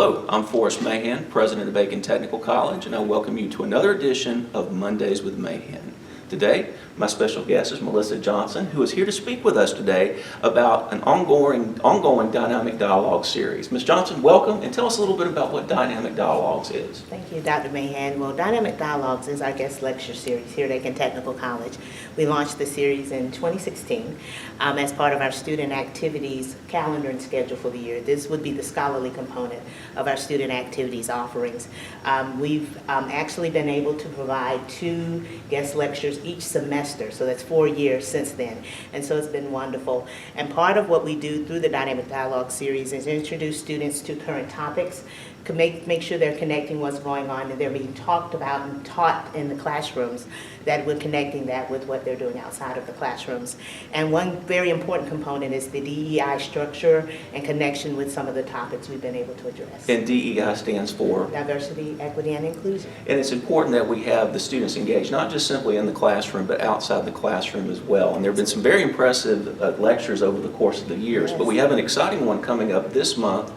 Hello, I'm Forrest Mahan, President of Piedmont Technical College, and I welcome you to another edition of Mondays with Mahan. Today, my special guest is Melissa Johnson, who is here to speak with us today about an ongoing Dynamic Dialogue series. Ms. Johnson, welcome, and tell us a little bit about what Dynamic Dialogues is. Thank you, Dr. Mahan. Well, Dynamic Dialogues is our guest lecture series here at Piedmont Technical College. We launched the series in 2016 as part of our student activities calendar and schedule for the year. This would be the scholarly component of our student activities offerings. We've actually been able to provide 2 guest lectures each semester, so that's 4 years since then, and so it's been wonderful. And part of what we do through the Dynamic Dialogue series is introduce students to current topics, make sure they're connecting what's going on and they're being talked about and taught in the classrooms, that we're connecting that with what they're doing outside of the classrooms. And one very important component is the DEI structure and connection with some of the topics we've been able to address. And DEI stands for? Diversity, equity, and inclusion. And it's important that we have the students engaged, not just simply in the classroom, but outside the classroom as well. And there have been some very impressive lectures over the course of the years, Yes. but we have an exciting one coming up this month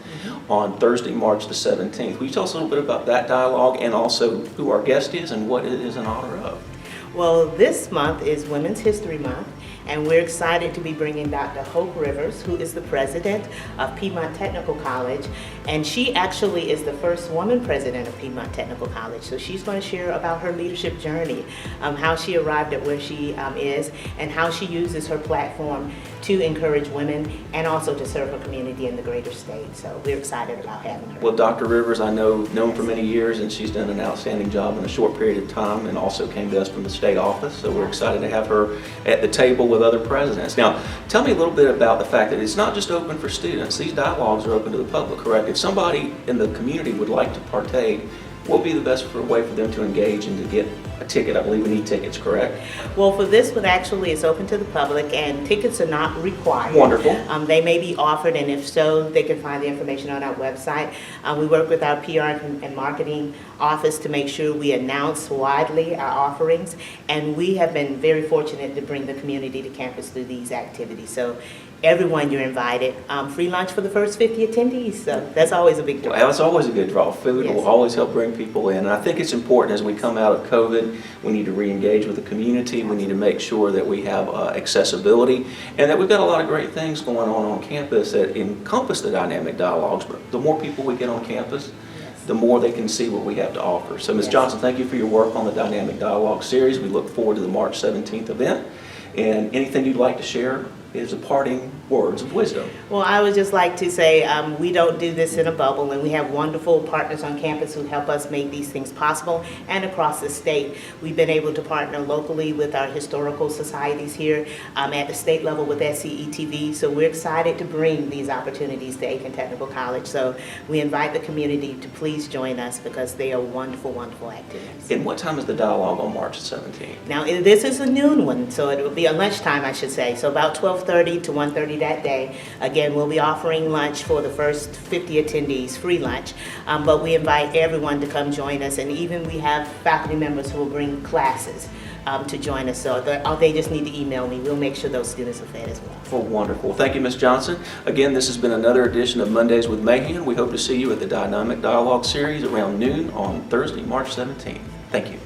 on Thursday, March the 17th. Will you tell us a little bit about that dialogue and also who our guest is and what it is in honor of? Well, this month is Women's History Month, and we're excited to be bringing Dr. Hope Rivers, who is the president of Piedmont Technical College, and she actually is the first woman president of Piedmont Technical College. So she's going to share about her leadership journey, how she arrived at where she is, and how she uses her platform to encourage women and also to serve her community in the greater state. So we're excited about having her. Well, Dr. Rivers, I know, known for many years, and she's done an outstanding job in a short period of time, and also came to us from the state office. So we're excited to have her at the table with other presidents. Now, tell me a little bit about the fact that it's not just open for students. These dialogues are open to the public, correct? If somebody in the community would like to partake, what would be the best way for them to engage and to get a ticket? I believe we need tickets, correct? Well, for this one, actually, it's open to the public, and tickets are not required. Wonderful. They may be offered, and if so, they can find the information on our website. We work with our PR and marketing office to make sure we announce widely our offerings, and we have been very fortunate to bring the community to campus through these activities. So everyone, you're invited. Free lunch for the first 50 attendees, so that's always a big draw. Well, it's always a good draw. Food Yes. will always help bring people in. And I think it's important as we come out of COVID, we need to re-engage with the community. We need to make sure that we have accessibility and that we've got a lot of great things going on campus that encompass the dynamic dialogues. But the more people we get on campus, the more they can see what we have to offer. So Ms. Yes. Johnson, thank you for your work on the Dynamic Dialogue series. We look forward to the March 17th event. And anything you'd like to share is a parting words of wisdom. Well, I would just like to say we don't do this in a bubble, and we have wonderful partners on campus who help us make these things possible, and across the state. We've been able to partner locally with our historical societies here at the state level with SCETV, so we're excited to bring these opportunities to Aiken Technical College. So we invite the community to please join us because they are wonderful, wonderful activities. And what time is the dialogue on March 17th? Now, this is a noon one, so it will be a lunchtime, I should say, so about 12:30 to 1:30 that day. Again, we'll be offering lunch for the first 50 attendees, free lunch, but we invite everyone to come join us, and even we have faculty members who will bring classes to join us, so they just need to email me. We'll make sure those students are fed as well. Oh, wonderful. Thank you, Ms. Johnson. Again, this has been another edition of Mondays with Mahan. We hope to see you at the Dynamic Dialogue series around noon on Thursday, March 17th. Thank you.